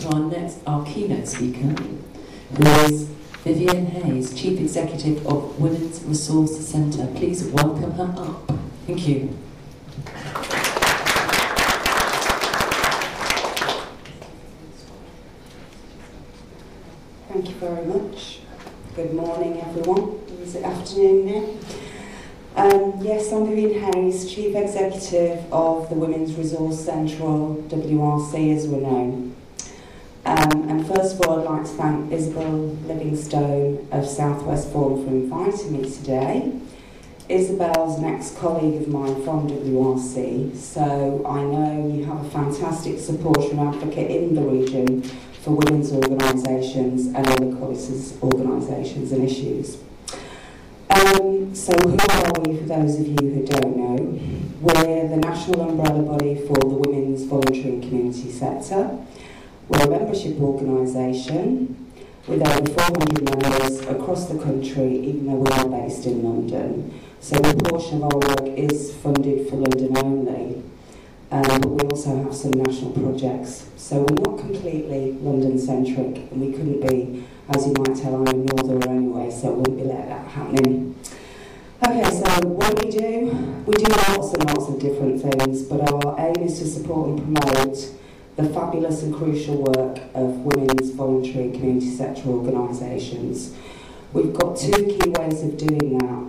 our keynote speaker, who is Vivienne Hayes, Chief Executive of Women's Resource Centre. Please welcome her up. Thank you. Thank you very much. Good morning, everyone. Is it afternoon now? Yes, I'm Vivienne Hayes, Chief Executive of the Women's Resource Centre, or WRC as we're known. And first of all, I'd like to thank Isabel Livingstone of South West Forum for inviting me today. Isabel's an ex-colleague of mine from WRC, so I know you have a fantastic supporter and advocate in the region for women's organisations and all equalities organisations and issues. So who are we, for those of you who don't know? We're the national umbrella body for the women's voluntary and community sector. We're a membership organisation with over 400 members across the country, even though we are based in London. So a portion of our work is funded for London only, but we also have some national projects. So we're not completely London-centric, and we couldn't be, as you might tell, I'm a northerner anyway, so we wouldn't be letting that happening. Okay, so what do? We do lots and lots of different things, but our aim is to support and promote the fabulous and crucial work of women's voluntary and community sector organisations. We've got two key ways of doing that.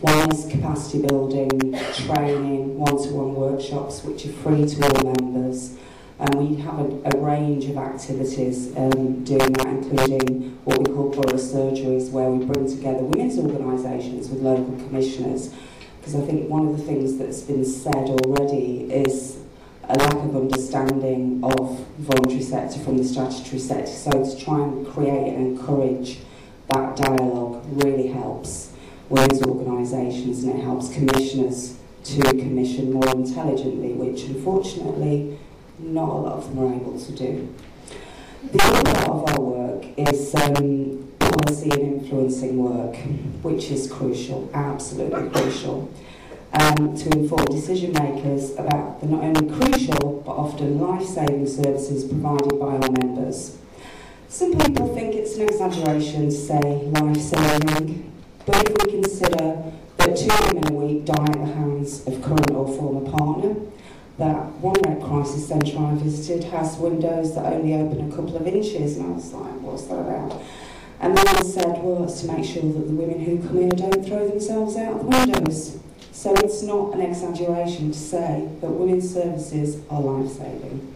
One is capacity building, training, one-to-one workshops, which are free to all members. And we have a range of activities doing that, including what we call borough surgeries, where we bring together women's organisations with local commissioners. Because I think one of the things that's been said already is a lack of understanding of voluntary sector from the statutory sector. So to try and create and encourage that dialogue really helps women's organisations, and it helps commissioners to commission more intelligently, which unfortunately not a lot of them are able to do. The other part of our work is policy and influencing work, which is crucial, absolutely crucial, to inform decision makers about the not only crucial but often life-saving services provided by our members. Some people think it's an exaggeration to say life-saving, but if we consider that 2 women a week die at the hands of current or former partner, that one Red Crisis Centre I visited has windows that only open a couple of inches, and I was like, what's that about? And then they said, well, it's to make sure that the women who come here don't throw themselves out of the windows. So it's not an exaggeration to say that women's services are life-saving.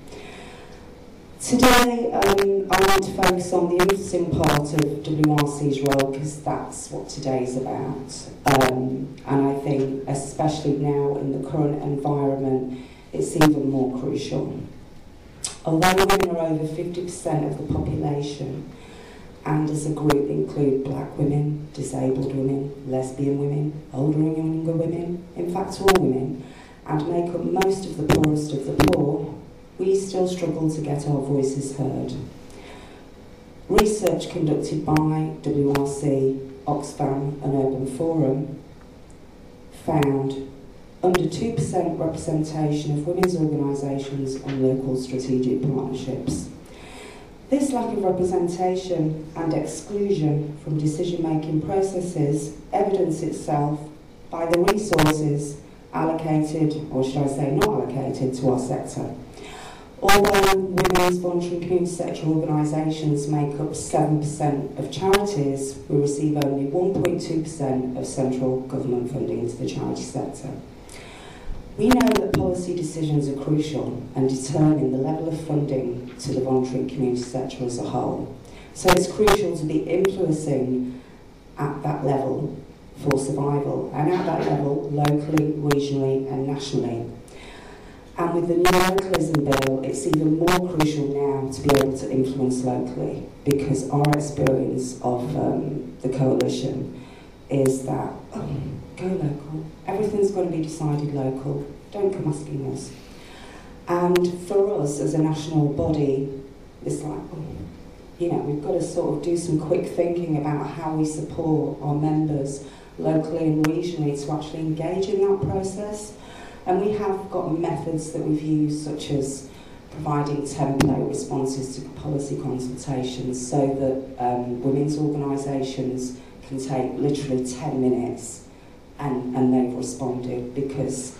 Today, I want to focus on the influencing part of WRC's role, because that's what today's about. And I think, especially now in the current environment, it's even more crucial. Although women are over 50% of the population, and as a group include black women, disabled women, lesbian women, older and younger women, in fact all women, and make up most of the poorest of the poor, we still struggle to get our voices heard. Research conducted by WRC, Oxfam and Urban Forum found under 2% representation of women's organisations on local strategic partnerships. This lack of representation and exclusion from decision-making processes evidence itself by the resources allocated, or should I say not allocated, to our sector. Although women's voluntary and community sector organisations make up 7% of charities, we receive only 1.2% of central government funding to the charity sector. We know that policy decisions are crucial and determine the level of funding to the voluntary and community sector as a whole. So it's crucial to be influencing at that level for survival, and at that level locally, regionally and nationally. And with the new localism bill, it's even more crucial now to be able to influence locally, because our experience of the coalition is that, go local, everything's going to be decided local, don't come asking us. And for us as a national body, it's like, we've got to sort of do some quick thinking about how we support our members locally and regionally to actually engage in that process. And we have got methods that we've used, such as providing template responses to policy consultations so that women's organisations can take literally 10 minutes and they've responded, because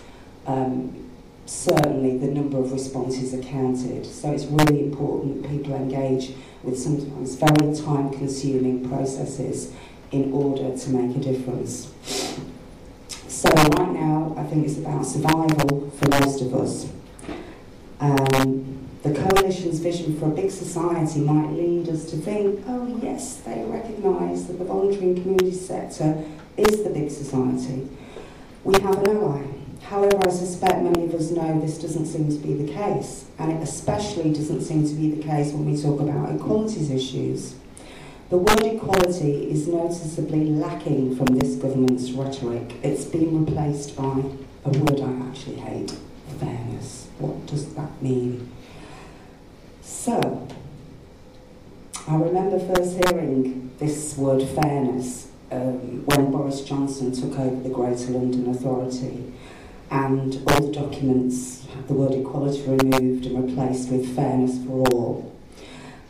certainly the number of responses are counted. So it's really important that people engage with sometimes very time-consuming processes in order to make a difference. So right now, I think it's about survival for most of us. The Coalition's vision for a big society might lead us to think, oh yes, they recognise that the voluntary and community sector is the big society. We have an ally. However, I suspect many of us know this doesn't seem to be the case, and it especially doesn't seem to be the case when we talk about equalities issues. The word equality is noticeably lacking from this government's rhetoric. It's been replaced by a word I actually hate, fairness. What does that mean? So, I remember first hearing this word fairness when Boris Johnson took over the Greater London Authority, and all the documents had the word equality removed and replaced with fairness for all.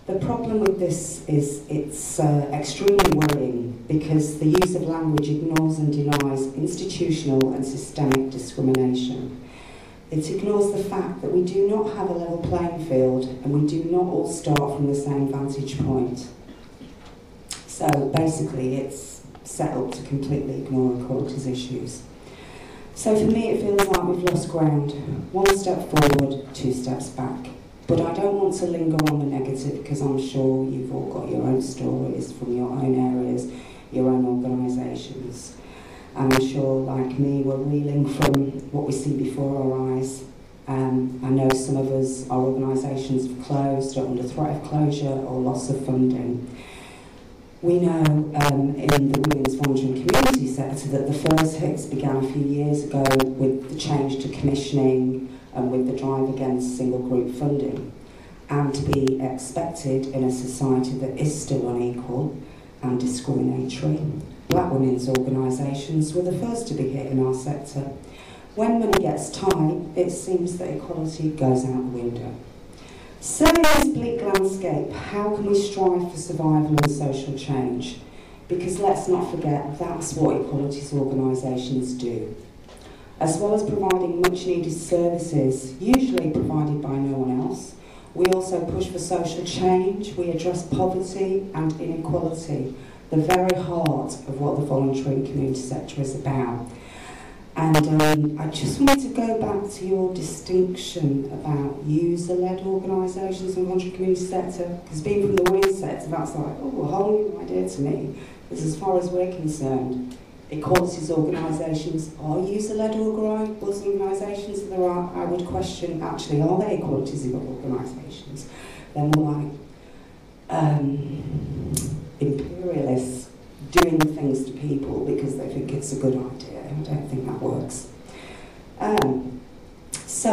The problem with this is it's extremely worrying, because the use of language ignores and denies institutional and systemic discrimination. It ignores the fact that we do not have a level playing field and we do not all start from the same vantage point. So basically it's set up to completely ignore equalities issues. So for me it feels like we've lost ground. One step forward, two steps back. But I don't want to linger on the negative, because I'm sure you've all got your own stories from your own areas, your own organisations. And I'm sure, like me, we're reeling from what we see before our eyes. I know some of us, our organisations have closed, are under threat of closure or loss of funding. We know in the women's voluntary and community sector that the first hits began a few years ago with the change to commissioning and with the drive against single group funding, and to be expected in a society that is still unequal and discriminatory. Black women's organisations were the first to be hit in our sector. When money gets tight, it seems that equality goes out the window. So in this bleak landscape, how can we strive for survival and social change? Because let's not forget, that's what equalities organisations do. As well as providing much needed services, usually provided by no one else, we also push for social change. We address poverty and inequality, the very heart of what the voluntary and community sector is about. And I just wanted to go back to your distinction about user-led organisations and voluntary community sector, because being from the women's sector, that's like, oh, a whole new idea to me. Because as far as we're concerned, equalities organisations are user-led organisations. There are, I would question, actually, are they equalities organisations? They're more like imperialists doing things to people because they think it's a good idea. I don't think that works. So,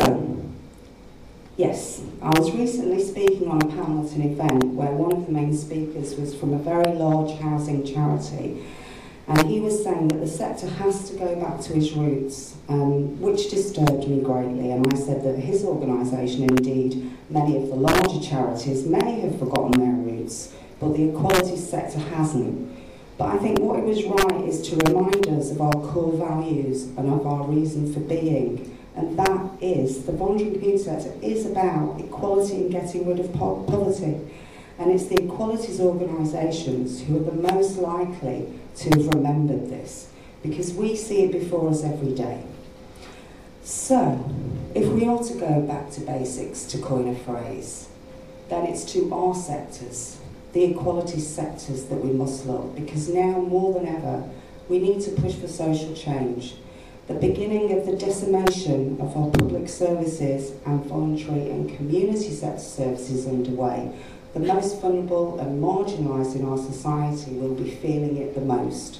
yes, I was recently speaking on a panel at an event where one of the main speakers was from a very large housing charity. And he was saying that the sector has to go back to his roots, which disturbed me greatly. And I said that his organisation, indeed many of the larger charities, may have forgotten their roots, but the equalities sector hasn't. But I think what it was right is to remind us of our core values and of our reason for being. And that is, the voluntary community sector is about equality and getting rid of poverty. And it's the equalities organisations who are the most likely to have remembered this, because we see it before us every day. So, if we are to go back to basics, to coin a phrase, then it's to our sectors, the equalities sectors, that we must look, because now more than ever we need to push for social change. The beginning of the decimation of our public services and voluntary and community sector services underway. The most vulnerable and marginalised in our society will be feeling it the most.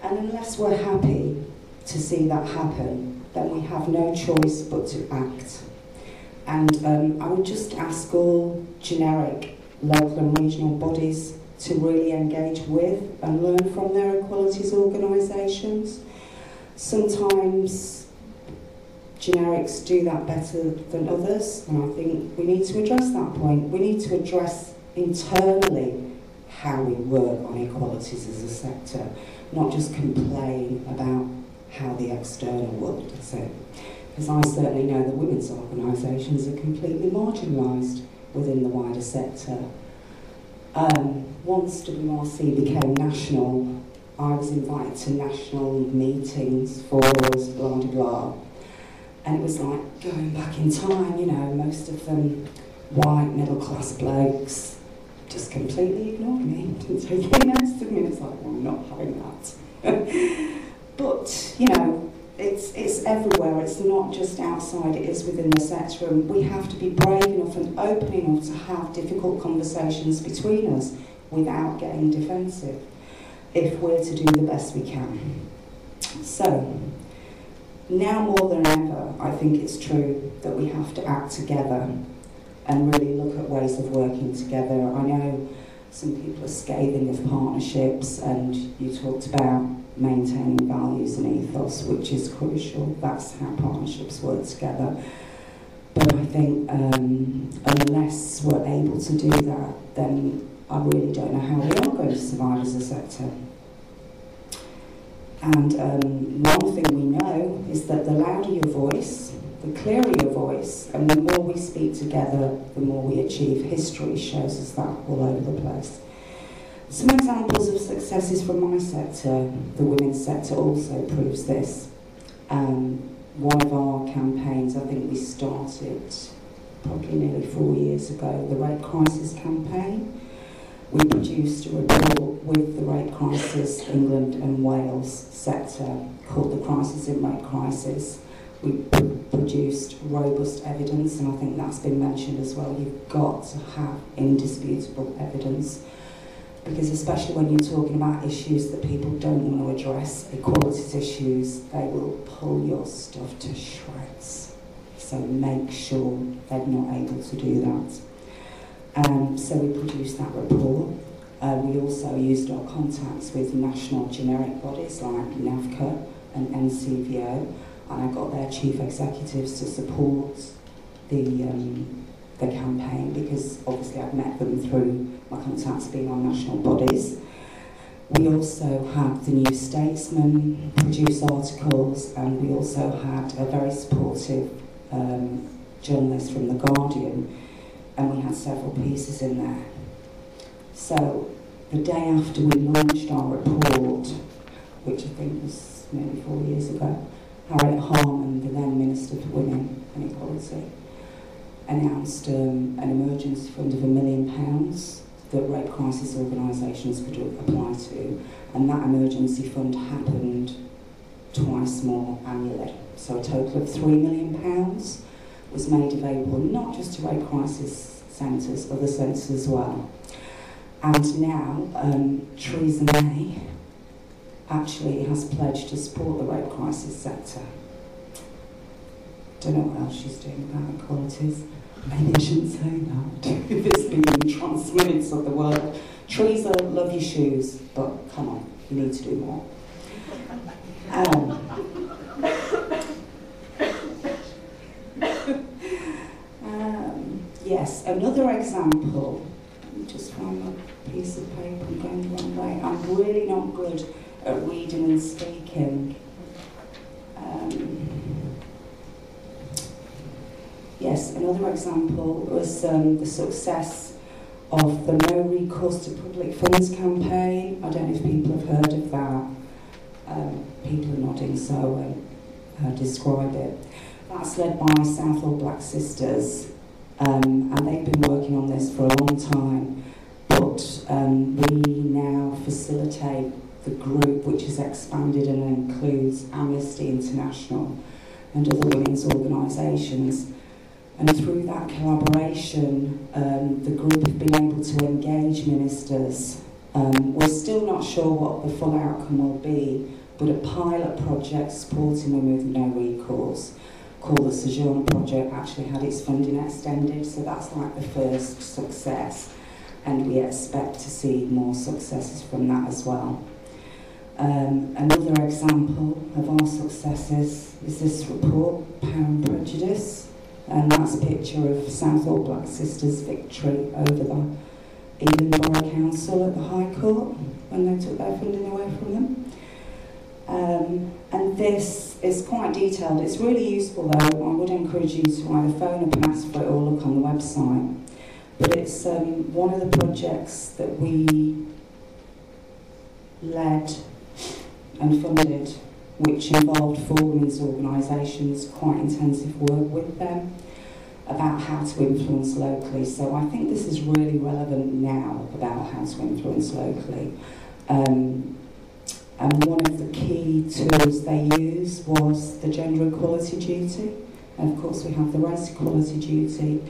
And unless we're happy to see that happen, then we have no choice but to act. And I would just ask all generic local and regional bodies to really engage with and learn from their equalities organisations. Sometimes generics do that better than others, and I think we need to address that point. We need to address internally how we work on equalities as a sector, not just complain about how the external world does it. Because I certainly know that women's organisations are completely marginalised within the wider sector. Once WRC became national, I was invited to national meetings, forums, blah, blah, blah. And it was like going back in time, you know, most of them white, middle-class blokes just completely ignored me, didn't take any notice of me. It's like, well, I'm not having that. But, you know, it's everywhere. It's not just outside, it is within the sector. And we have to be brave enough and open enough to have difficult conversations between us without getting defensive, if we're to do the best we can. So, now more than ever, I think it's true that we have to act together and really look at ways of working together. I know some people are scathing of partnerships, and you talked about maintaining values and ethos, which is crucial. That's how partnerships work together. But I think unless we're able to do that, then I really don't know how we are going to survive as a sector. And one thing we know is that the louder your voice, the clearer your voice, and the more we speak together, the more we achieve. History shows us that all over the place. Some examples of successes from my sector, the women's sector, also proves this. One of our campaigns, I think we started probably nearly 4 years ago, the Rape Crisis campaign. We produced a report with the Rape Crisis England and Wales sector called The Crisis in Rape Crisis. We produced robust evidence, and I think that's been mentioned as well. You've got to have indisputable evidence, because especially when you're talking about issues that people don't want to address, equalities issues, they will pull your stuff to shreds. So make sure they're not able to do that. So we produced that report. We also used our contacts with national generic bodies like NAVCA and NCVO, and I got their chief executives to support the campaign, because obviously I've met them through my contacts being on national bodies. We also had the New Statesman produce articles, and we also had a very supportive journalist from The Guardian, and we had several pieces in there. So the day after we launched our report, which I think was nearly 4 years ago, Harriet Harman, the then Minister for Women and Equality, announced an emergency fund of £1 million that rape crisis organisations could apply to, and that emergency fund happened twice more annually. So a total of £3 million was made available, not just to rape crisis centres, other centres as well. And now Theresa May actually has pledged to support the rape crisis sector. Don't know what else she's doing about equalities. Maybe I shouldn't say that if it's being transmitted to the world. Theresa, love your shoes, but come on, you need to do more. Yes, another example. Let me just find my piece of paper. I'm going the wrong way. I'm really not good at reading and speaking. Yes, another example was the success of the No Recourse to Public Funds campaign. I don't know if people have heard of that. People are nodding, so describe it. That's led by Southall Black Sisters, and they've been working on this for a long time. But we now facilitate the group, which has expanded and includes Amnesty International and other women's organisations. And through that collaboration, the group have been able to engage ministers. We're still not sure what the full outcome will be, but a pilot project supporting women with no recourse, called the Sojourner Project, actually had its funding extended, so that's like the first success, and we expect to see more successes from that as well. Another example of our successes is this report, Power and Prejudice, and that's a picture of Southall Black Sisters' victory over the Ealing Borough Council at the High Court when they took their funding away from them. And this is quite detailed. It's really useful though. I would encourage you to either phone up and ask for it or look on the website. But it's one of the projects that we led and funded, which involved 4 women's organisations, quite intensive work with them about how to influence locally. So I think this is really relevant now about how to influence locally. And one of the key tools they used was the gender equality duty. And of course we have the race equality duty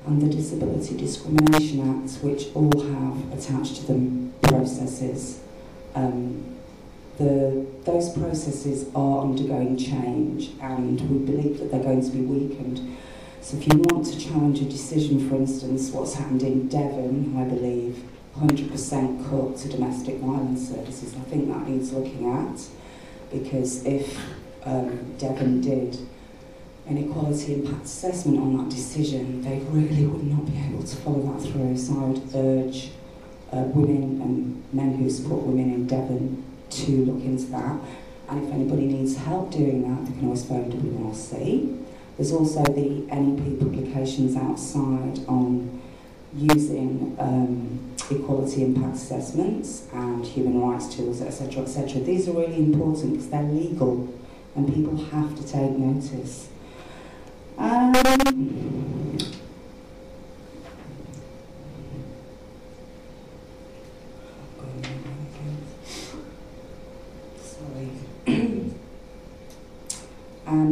and the Disability Discrimination Act, which all have attached to them processes. Those processes are undergoing change, and we believe that they're going to be weakened. So if you want to challenge a decision, for instance, what's happened in Devon, I believe, 100% cut to domestic violence services, I think that needs looking at, because if Devon did an equality impact assessment on that decision, they really would not be able to follow that through. So I would urge women and men who support women in Devon to look into that. And if anybody needs help doing that, they can always phone WRC. There's also the NEP publications outside on using equality impact assessments and human rights tools, etc., etc. These are really important because they're legal and people have to take notice.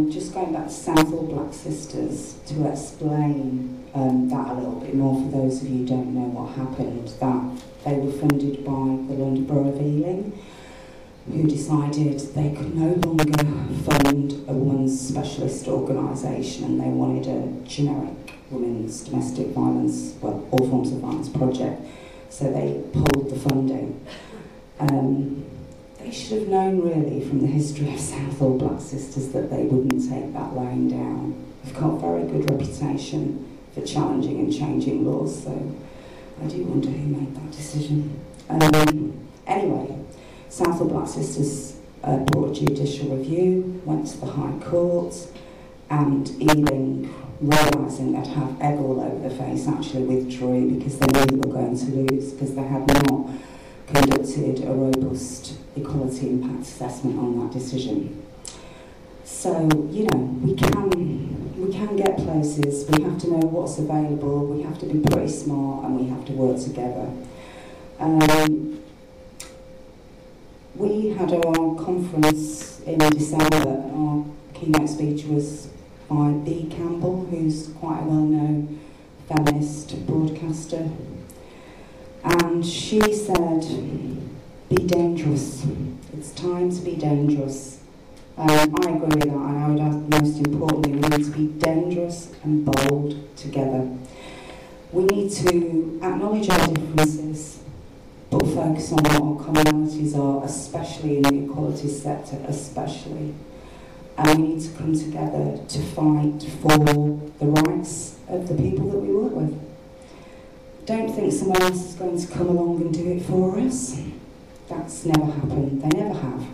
Just going back to Southall Black Sisters to explain that a little bit more for those of you who don't know what happened, that they were funded by the London Borough of Ealing, who decided they could no longer fund a women's specialist organisation and they wanted a generic women's domestic violence, well, all forms of violence project, so they pulled the funding. They should have known really from the history of Southall Black Sisters that they wouldn't take that line down. They've got a very good reputation for challenging and changing laws, so I do wonder who made that decision. Anyway, Southall Black Sisters brought a judicial review, went to the High Court, and Ealing, realising they'd have egg all over their face, actually withdrew because they knew they were going to lose because they had not conducted a robust equality impact assessment on that decision. So, you know, we can get places, we have to know what's available, we have to be pretty smart, and we have to work together. We had our conference in December, and our keynote speech was by Bea Campbell, who's quite a well-known feminist broadcaster. And she said, be dangerous. It's time to be dangerous. I agree with that, and I would add, most importantly, we need to be dangerous and bold together. We need to acknowledge our differences, but focus on what our commonalities are, especially in the equality sector, especially. And we need to come together to fight for the rights of the people that we work with. Don't think someone else is going to come along and do it for us. That's never happened. They never have.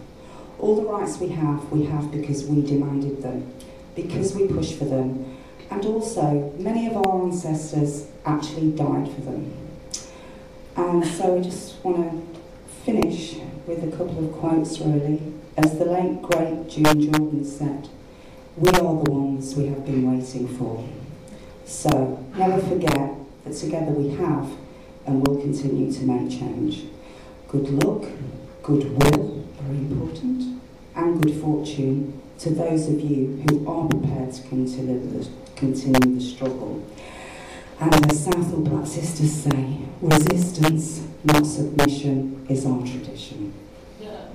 All the rights we have because we demanded them, because we pushed for them, and also many of our ancestors actually died for them. And so I just want to finish with a couple of quotes really. As the late great June Jordan said, we are the ones we have been waiting for. So never forget that together we have and will continue to make change. Good luck, goodwill, very important, and good fortune to those of you who are prepared to continue the struggle. And as Southall Black Sisters say, resistance, not submission, is our tradition. Yeah.